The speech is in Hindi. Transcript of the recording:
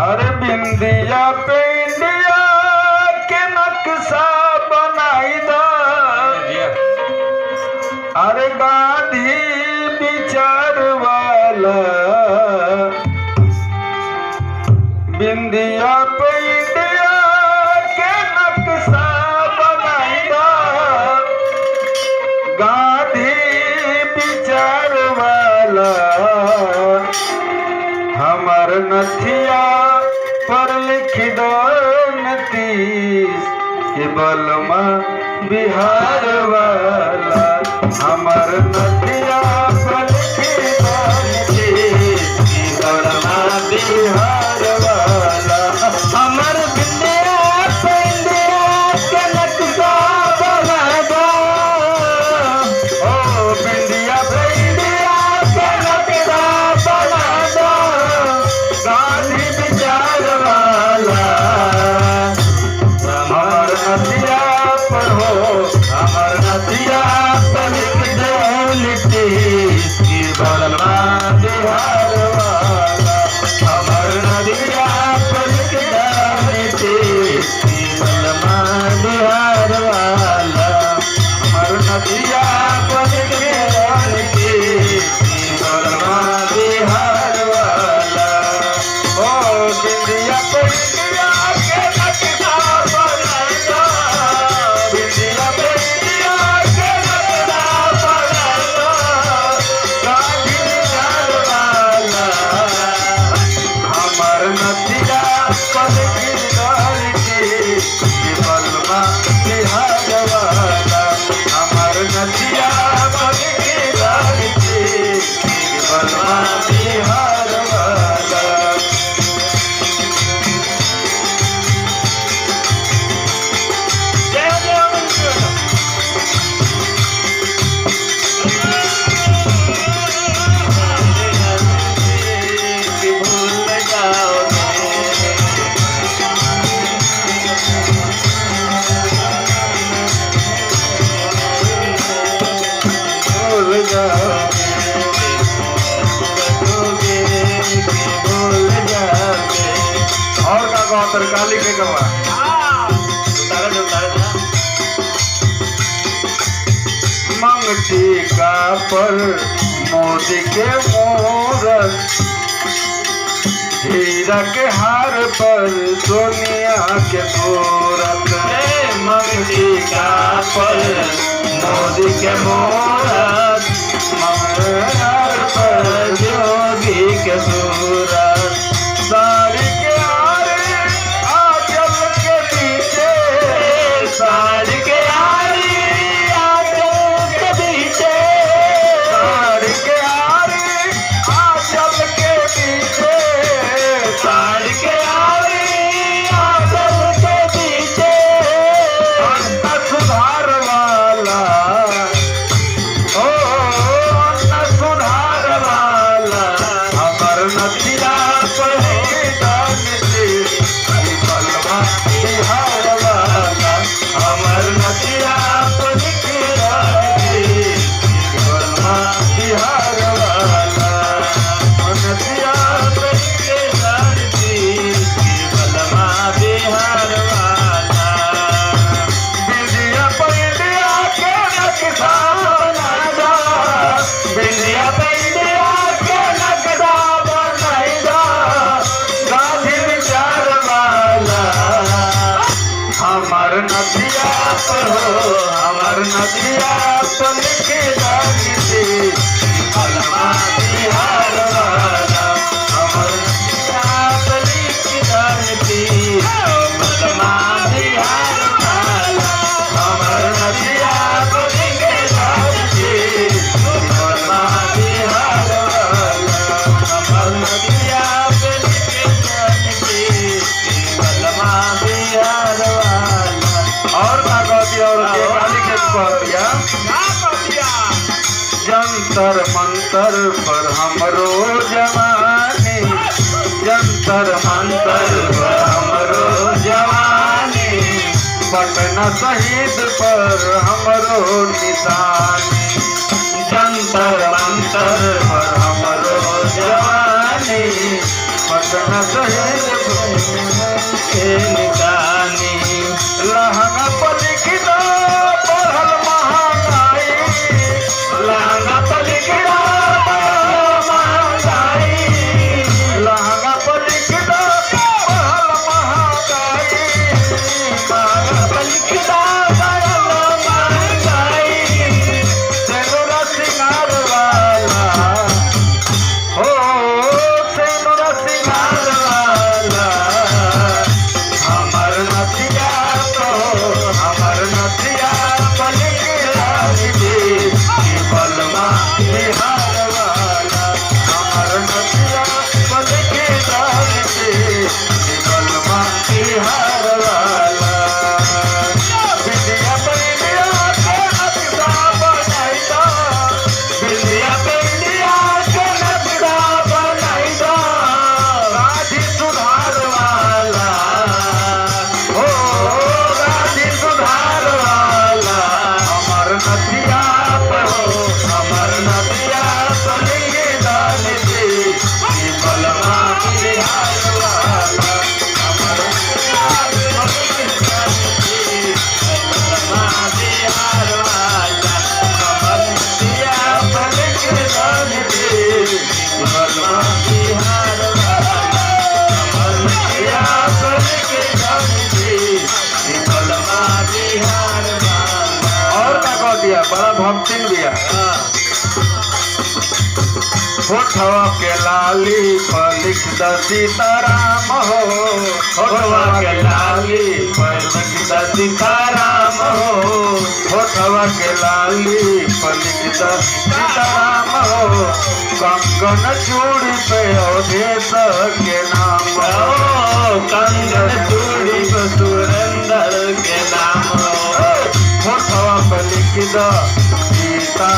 अरे बिंदिया पे इंडिया के नक्शा बनाई दा। अरे गांधी विचार वाला बिंदिया पे इंडिया के नक्शा बनाई दा। गांधी विचार वाला हमर नथिया पर लिख दो नीतीश के बलमा बिहार वाला। हमर नथिया पर लिख दो नीतीश के बलमा बिहार वाला। हमर बिंदिया पे इंडिया के नक्शा बना दो। ओ बिंदिया पे इंडिया के नक्शा बना दो। गांधी विचार वाला हमर नदिया पर हो। हमर नदिया पर लिख दो नीतीश की बलमा बिहार वाला। हमर नदिया पर लिख दो नीतीश की बलमा बिहार वाला। हमर नदिया पर लिख दो नीतीश की बलमा बिहार वाला। ओ बिंदिया पे इंडिया के नक्शा बनाई दो। बिंदिया पे इंडिया के नक्शा बनाई दो। गांधी विचार वाला हमर नदिया पर लिख दो नीतीश की बलमा बिहार वाला। हमर नदिया पर लिख दो नीतीश की बलमा बिहार वाला। और का कहो तरकाली के गवा मंगती का पर मोदी के मूरत। हीरा के हार पर सोनिया के सूरत। मंगती का पर मोदी के मूरत। मंगल पर योगी के सूरत। साड़ी के आरे आंचल के पीछे। साड़ी के आरे आंचल के पीछे। साड़ी के आरे आंचल के पीछे। साड़ी के आरे आंचल के पीछे। अन्न सुधार वाला ओ अन्न सुधार वाला हमर नथिया पर लिख दो नीतीश की बलमा बिहार वाला। हमर नथिया पर लिख दो नीतीश की बलमा बिहार वाला। नथिया पर लिख दो नीतीश की बलमा बिहार वाला। बिंदिया पे इंडिया के नक्शा बना दो। बिंदिया पे इंडिया के नक्शा बनाई दो। गांधी विचार वाला हमर नदिया पर हो। हमर नदिया पर लिख दो नीतीश की बलमा बिहार वाला। हमर नदिया पर लिख दो नीतीश की बलमा बिहार वाला। हमर नदिया पर लिख दो नीतीश की बलमा बिहार वाला। हमर नदिया पर लिख दो नीतीश की बलमा बिहार वाला। और का कहती और के गाली के कहतिया जंतर मंतर पर हमरो जवानी। जंतर मंतर पर हमरो जवानी। पटना शहीद पर हमरो निशानी। जंतर मंतर पर हमरो जवानी। पटना शहीद के निकानी लहंगा पर लिख दो बढ़ल महंगाई लहंगा पर लिख दो बढ़ल महंगाई लहंगा पर लिख दो बढ़ल महंगाई लहंगा पर लिख दो बढ़ल महंगाई सेनुरा सिंगार वाला हो सेनुरा सिंगार वाला हमर नथिया तो हमर नथिया बन के राजी दे कि बलमा बिहार वाला हमर नथिया बन के राजी दे कि बलमा बिहार वाला बिंदिया बिंदिया के नक्शा बनाई दो बिंदिया बिंदिया के नक्शा बनाई दो राधी सुधार वाला हो राधी सुधार वाला हमर नथिया पर हो हमर नथिया पर ये डाल दे कि बलमा बिहार वाला हमर नथिया पर ये डाल दे बलमा बिहार वाला हमर नथिया पर ये डाल दे कि बलमा बिहार वाला हमर नथिया पर ये डाल दे कि बलमा बिहार वाला। और क्या कह दिया बड़ा भक्तिन दिया होठवा के लाली पर लिख द सीताराम हो होठवा के लाली पर लिख द सीताराम हो होठवा के लाली पर लिख द सीताराम हो कंगन चूड़ी पे अवधेश के नाम हो कंगन चूड़ी पे सुरेंद्र के नाम हो होठवा पे लिख द सीता